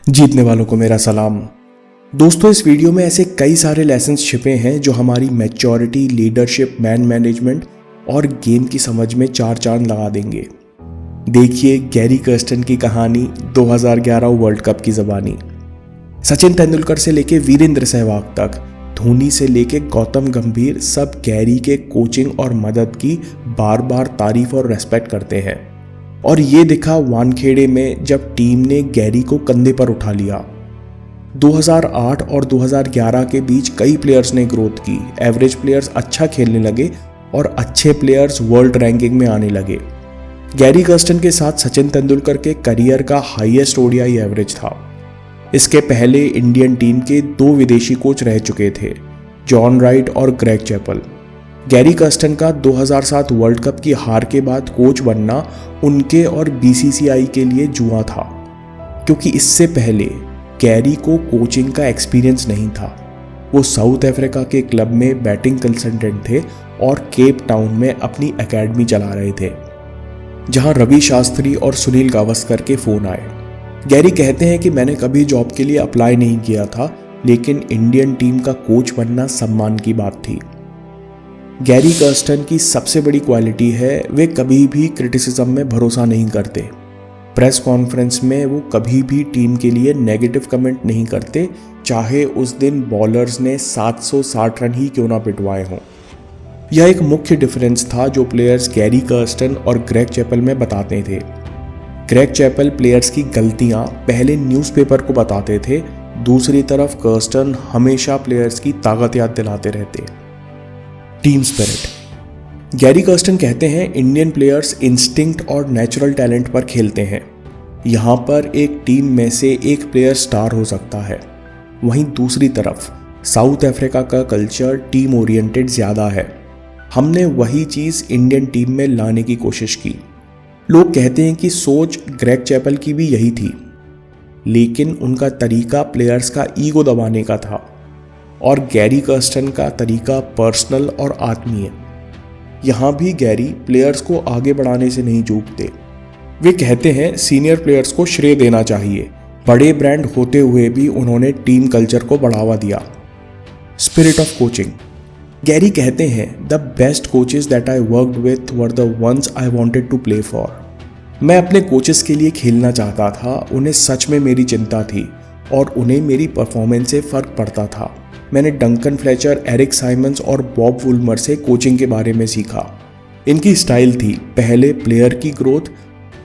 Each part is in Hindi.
जीतने वालों को मेरा सलाम। दोस्तों, इस वीडियो में ऐसे कई सारे लेसन्स छिपे हैं जो हमारी मैच्योरिटी, लीडरशिप, मैन मैनेजमेंट और गेम की समझ में चार चांद लगा देंगे। देखिए गैरी कर्स्टन की कहानी, 2011 वर्ल्ड कप की ज़बानी। सचिन तेंदुलकर से लेके वीरेंद्र सहवाग तक, धोनी से लेके गौतम गंभीर, सब गैरी के कोचिंग और मदद की बार बार तारीफ और रेस्पेक्ट करते हैं। और ये दिखा वानखेड़े में जब टीम ने गैरी को कंधे पर उठा लिया। 2008 और 2011 के बीच कई प्लेयर्स ने ग्रोथ की, एवरेज प्लेयर्स अच्छा खेलने लगे और अच्छे प्लेयर्स वर्ल्ड रैंकिंग में आने लगे। गैरी कर्स्टन के साथ सचिन तेंदुलकर के करियर का हाईएस्ट ओडीआई एवरेज था। इसके पहले इंडियन टीम के 2 विदेशी कोच रह चुके थे, जॉन राइट और ग्रेग चैपल। गैरी कर्स्टन का 2007 वर्ल्ड कप की हार के बाद कोच बनना उनके और बीसीसीआई के लिए जुआ था, क्योंकि इससे पहले गैरी को कोचिंग का एक्सपीरियंस नहीं था। वो साउथ अफ्रीका के क्लब में बैटिंग कंसल्टेंट थे और केप टाउन में अपनी एकेडमी चला रहे थे, जहां रवि शास्त्री और सुनील गावस्कर के फ़ोन आए। गैरी कहते हैं कि मैंने कभी जॉब के लिए अप्लाई नहीं किया था, लेकिन इंडियन टीम का कोच बनना सम्मान की बात थी। गैरी कर्स्टन की सबसे बड़ी क्वालिटी है वे कभी भी क्रिटिसिज्म में भरोसा नहीं करते। प्रेस कॉन्फ्रेंस में वो कभी भी टीम के लिए नेगेटिव कमेंट नहीं करते, चाहे उस दिन बॉलर्स ने 760 रन ही क्यों ना पिटवाए हों। यह एक मुख्य डिफरेंस था जो प्लेयर्स गैरी कर्स्टन और ग्रेग चैपल में बताते थे। ग्रेग चैपल प्लेयर्स की गलतियां पहले न्यूज़पेपर को बताते थे, दूसरी तरफ कर्स्टन हमेशा प्लेयर्स की ताकत याद दिलाते रहते। Team spirit. गैरी कर्स्टन कहते हैं इंडियन प्लेयर्स इंस्टिंक्ट और नेचुरल टैलेंट पर खेलते हैं। यहाँ पर एक टीम में से एक प्लेयर स्टार हो सकता है, वहीं दूसरी तरफ साउथ अफ्रीका का कल्चर टीम ओरिएंटेड ज़्यादा है। हमने वही चीज़ इंडियन टीम में लाने की कोशिश की। लोग कहते हैं कि सोच ग्रेग चैपल की भी यही थी, लेकिन उनका तरीका प्लेयर्स का ईगो दबाने का था और गैरी कर्स्टन का तरीका पर्सनल और आत्मीय। यहाँ भी गैरी प्लेयर्स को आगे बढ़ाने से नहीं चूकते। वे कहते हैं सीनियर प्लेयर्स को श्रेय देना चाहिए, बड़े ब्रांड होते हुए भी उन्होंने टीम कल्चर को बढ़ावा दिया। Spirit of coaching. गैरी कहते हैं the best coaches that I worked with were the ones I wanted to play for. मैं अपने कोचेस के लिए खेलना चाहता था, उन्हें सच में मेरी चिंता थी और उन्हें मेरी परफॉर्मेंस से फ़र्क पड़ता था। मैंने डंकन फ्लेचर, एरिक साइमंस और बॉब वुलमर से कोचिंग के बारे में सीखा। इनकी स्टाइल थी पहले प्लेयर की ग्रोथ,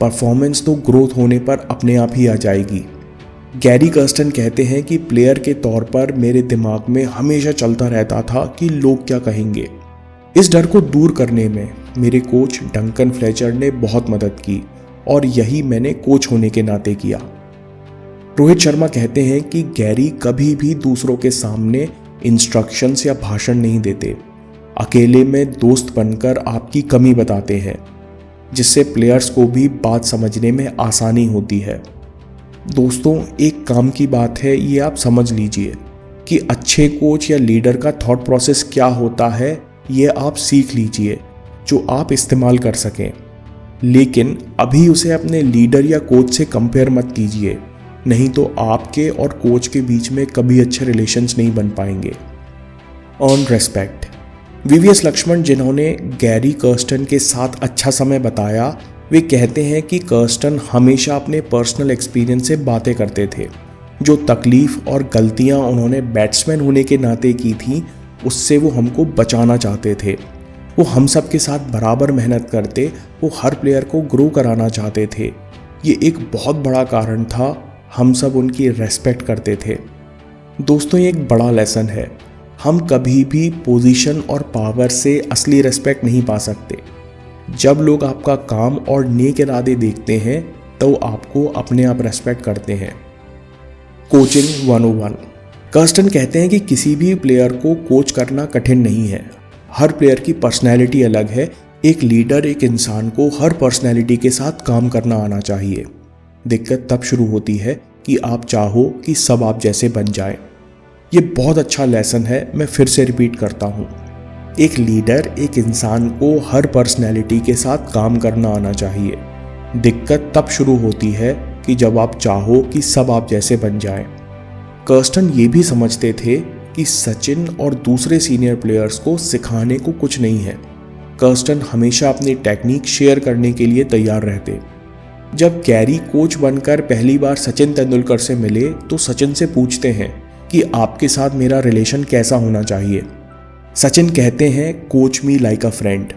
परफॉर्मेंस तो ग्रोथ होने पर अपने आप ही आ जाएगी। गैरी कर्स्टन कहते हैं कि प्लेयर के तौर पर मेरे दिमाग में हमेशा चलता रहता था कि लोग क्या कहेंगे। इस डर को दूर करने में मेरे कोच डंकन फ्लेचर ने बहुत मदद की और यही मैंने कोच होने के नाते किया। रोहित शर्मा कहते हैं कि गैरी कभी भी दूसरों के सामने इंस्ट्रक्शंस या भाषण नहीं देते, अकेले में दोस्त बनकर आपकी कमी बताते हैं, जिससे प्लेयर्स को भी बात समझने में आसानी होती है। दोस्तों, एक काम की बात है, ये आप समझ लीजिए कि अच्छे कोच या लीडर का थॉट प्रोसेस क्या होता है, ये आप सीख लीजिए जो आप इस्तेमाल कर सकें, लेकिन अभी उसे अपने लीडर या कोच से कंपेयर मत कीजिए, नहीं तो आपके और कोच के बीच में कभी अच्छे रिलेशंस नहीं बन पाएंगे। On respect. वीवीएस लक्ष्मण, जिन्होंने गैरी कर्स्टन के साथ अच्छा समय बताया, वे कहते हैं कि कर्स्टन हमेशा अपने पर्सनल एक्सपीरियंस से बातें करते थे। जो तकलीफ और गलतियां उन्होंने बैट्समैन होने के नाते की थी, उससे वो हमको बचाना चाहते थे। वो हम सब के साथ बराबर मेहनत करते, वो हर प्लेयर को ग्रो कराना चाहते थे। ये एक बहुत बड़ा कारण था, हम सब उनकी रेस्पेक्ट करते थे। दोस्तों, ये एक बड़ा लेसन है, हम कभी भी पोजीशन और पावर से असली रेस्पेक्ट नहीं पा सकते। जब लोग आपका काम और नेक इरादे देखते हैं तो आपको अपने आप रेस्पेक्ट करते हैं। कोचिंग 101। कर्स्टन कहते हैं कि किसी भी प्लेयर को कोच करना कठिन नहीं है, हर प्लेयर की पर्सनैलिटी अलग है। एक लीडर, एक इंसान को हर पर्सनैलिटी के साथ काम करना आना चाहिए। दिक्कत तब शुरू होती है कि आप चाहो कि सब आप जैसे बन जाएं। ये बहुत अच्छा लेसन है, मैं फिर से रिपीट करता हूँ। एक लीडर, एक इंसान को हर पर्सनैलिटी के साथ काम करना आना चाहिए। दिक्कत तब शुरू होती है कि जब आप चाहो कि सब आप जैसे बन जाएं। कर्स्टन ये भी समझते थे कि सचिन और दूसरे सीनियर प्लेयर्स को सिखाने को कुछ नहीं है। कर्स्टन हमेशा अपनी टेक्निक शेयर करने के लिए तैयार रहते। जब गैरी कोच बनकर पहली बार सचिन तेंदुलकर से मिले तो सचिन से पूछते हैं कि आपके साथ मेरा रिलेशन कैसा होना चाहिए। सचिन कहते हैं, कोच मी लाइक अ फ्रेंड।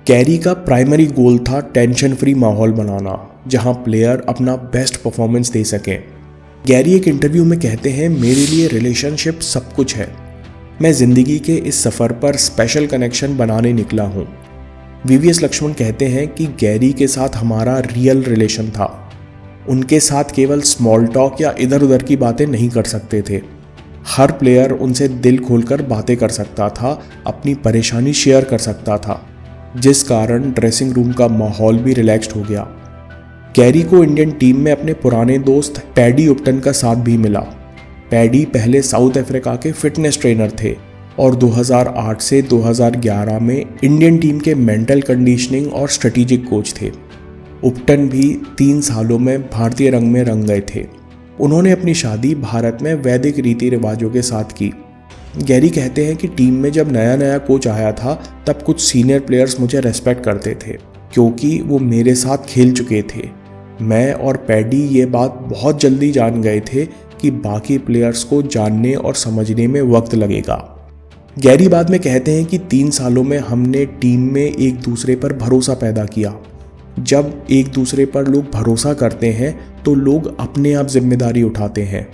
गैरी का प्राइमरी गोल था टेंशन फ्री माहौल बनाना, जहां प्लेयर अपना बेस्ट परफॉर्मेंस दे सकें। गैरी एक इंटरव्यू में कहते हैं, मेरे लिए रिलेशनशिप सब कुछ है। मैं जिंदगी के इस सफ़र पर स्पेशल कनेक्शन बनाने निकला हूँ। वीवीएस लक्ष्मण कहते हैं कि गैरी के साथ हमारा रियल रिलेशन था। उनके साथ केवल स्मॉल टॉक या इधर उधर की बातें नहीं कर सकते थे। हर प्लेयर उनसे दिल खोलकर बातें कर सकता था, अपनी परेशानी शेयर कर सकता था, जिस कारण ड्रेसिंग रूम का माहौल भी रिलैक्स्ड हो गया। गैरी को इंडियन टीम में अपने पुराने दोस्त पैडी उपटन का साथ भी मिला। पैडी पहले साउथ अफ्रीका के फिटनेस ट्रेनर थे और 2008 से 2011 में इंडियन टीम के मेंटल कंडीशनिंग और स्ट्रेटेजिक कोच थे। उपटन भी 3 सालों में भारतीय रंग में रंग गए थे। उन्होंने अपनी शादी भारत में वैदिक रीति रिवाजों के साथ की। गैरी कहते हैं कि टीम में जब नया नया कोच आया था तब कुछ सीनियर प्लेयर्स मुझे रेस्पेक्ट करते थे क्योंकि वो मेरे साथ खेल चुके थे। मैं और पैडी ये बात बहुत जल्दी जान गए थे कि बाकी प्लेयर्स को जानने और समझने में वक्त लगेगा। गैरी बाद में कहते हैं कि 3 सालों में हमने टीम में एक दूसरे पर भरोसा पैदा किया। जब एक दूसरे पर लोग भरोसा करते हैं तो लोग अपने आप जिम्मेदारी उठाते हैं।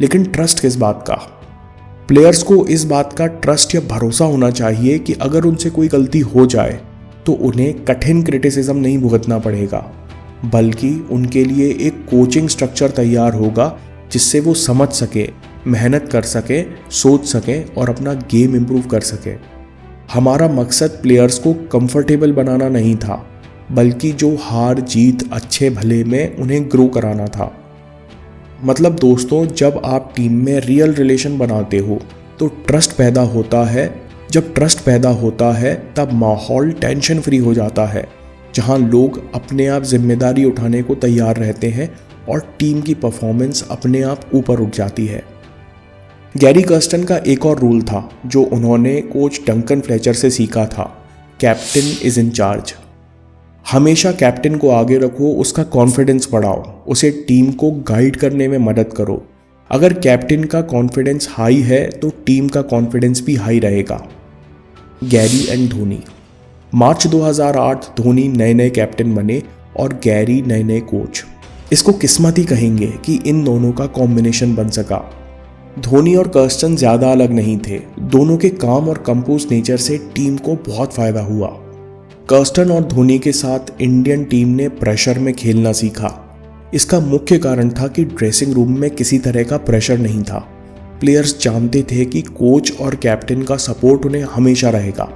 लेकिन ट्रस्ट किस बात का? प्लेयर्स को इस बात का ट्रस्ट या भरोसा होना चाहिए कि अगर उनसे कोई गलती हो जाए तो उन्हें कठिन क्रिटिसिज्म नहीं भुगतना पड़ेगा, बल्कि उनके लिए एक कोचिंग स्ट्रक्चर तैयार होगा जिससे वो समझ सके, मेहनत कर सके, सोच सके और अपना गेम इंप्रूव कर सके। हमारा मकसद प्लेयर्स को कंफर्टेबल बनाना नहीं था, बल्कि जो हार जीत अच्छे भले में उन्हें ग्रो कराना था। मतलब दोस्तों, जब आप टीम में रियल रिलेशन बनाते हो तो ट्रस्ट पैदा होता है। जब ट्रस्ट पैदा होता है तब माहौल टेंशन फ्री हो जाता है, जहां लोग अपने आप जिम्मेदारी उठाने को तैयार रहते हैं और टीम की परफॉर्मेंस अपने आप ऊपर उठ जाती है। गैरी कर्स्टन का एक और रूल था जो उन्होंने कोच डंकन फ्लेचर से सीखा था, कैप्टन इज इन चार्ज। हमेशा कैप्टन को आगे रखो, उसका कॉन्फिडेंस बढ़ाओ, उसे टीम को गाइड करने में मदद करो। अगर कैप्टन का कॉन्फिडेंस हाई है तो टीम का कॉन्फिडेंस भी हाई रहेगा। Gary and Dhoni. March 2008 Dhoni नए नए कैप्टन बने और गैरी नए नए कोच। इसको किस्मत ही कहेंगे कि इन दोनों का कॉम्बिनेशन बन सका। धोनी और कर्स्टन ज़्यादा अलग नहीं थे। दोनों के काम और कंपोज नेचर से टीम को बहुत फायदा हुआ। कर्स्टन और धोनी के साथ इंडियन टीम ने प्रेशर में खेलना सीखा। इसका मुख्य कारण था कि ड्रेसिंग रूम में किसी तरह का प्रेशर नहीं था। प्लेयर्स जानते थे कि कोच और कैप्टन का सपोर्ट उन्हें हमेशा रहेगा।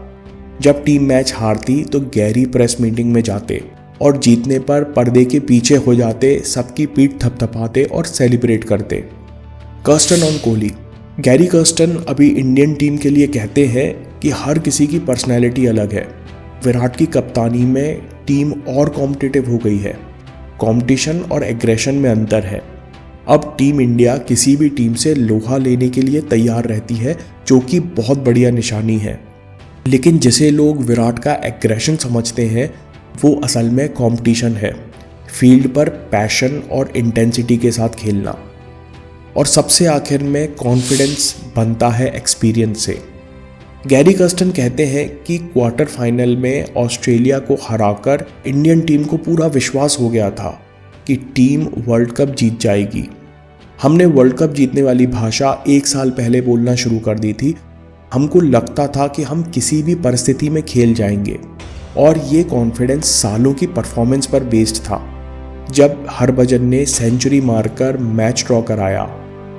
जब टीम मैच हारती तो गैरी प्रेस मीटिंग में जाते और जीतने पर पर्दे के पीछे हो जाते, सबकी पीठ थपथपाते और सेलिब्रेट करते। कर्स्टन और कोहली। गैरी कर्स्टन अभी इंडियन टीम के लिए कहते हैं कि हर किसी की पर्सनैलिटी अलग है। विराट की कप्तानी में टीम और कॉम्पिटिटिव हो गई है। कंपटीशन और एग्रेशन में अंतर है। अब टीम इंडिया किसी भी टीम से लोहा लेने के लिए तैयार रहती है, जो कि बहुत बढ़िया निशानी है। लेकिन जिसे लोग विराट का एग्रेशन समझते हैं वो असल में कंपटीशन है, फील्ड पर पैशन और इंटेंसिटी के साथ खेलना। और सबसे आखिर में कॉन्फिडेंस बनता है एक्सपीरियंस से। गैरी कर्स्टन कहते हैं कि क्वार्टर फाइनल में ऑस्ट्रेलिया को हराकर इंडियन टीम को पूरा विश्वास हो गया था कि टीम वर्ल्ड कप जीत जाएगी। हमने वर्ल्ड कप जीतने वाली भाषा 1 साल पहले बोलना शुरू कर दी थी। हमको लगता था कि हम किसी भी परिस्थिति में खेल जाएंगे और ये कॉन्फिडेंस सालों की परफॉर्मेंस पर बेस्ड था। जब हरभजन ने सेंचुरी मारकर मैच ड्रॉ कराया,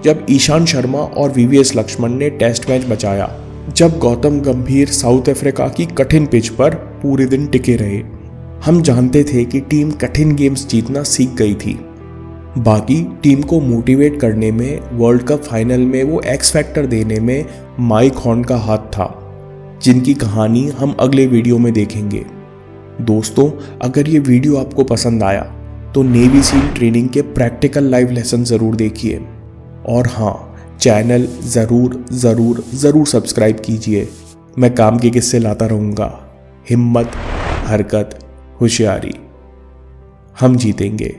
जब ईशांत शर्मा और वीवीएस लक्ष्मण ने टेस्ट मैच बचाया, जब गौतम गंभीर साउथ अफ्रीका की कठिन पिच पर पूरे दिन टिके रहे, हम जानते थे कि टीम कठिन गेम्स जीतना सीख गई थी। बाकी टीम को मोटिवेट करने में, वर्ल्ड कप फाइनल में वो एक्स फैक्टर देने में माइक हॉर्न का हाथ था, जिनकी कहानी हम अगले वीडियो में देखेंगे। दोस्तों, अगर ये वीडियो आपको पसंद आया तो नेवी सील ट्रेनिंग के प्रैक्टिकल लाइव लेसन ज़रूर देखिए। और हाँ, चैनल ज़रूर सब्सक्राइब कीजिए। मैं काम के किस्से लाता रहूँगा। हिम्मत, हरकत, होशियारी, हम जीतेंगे।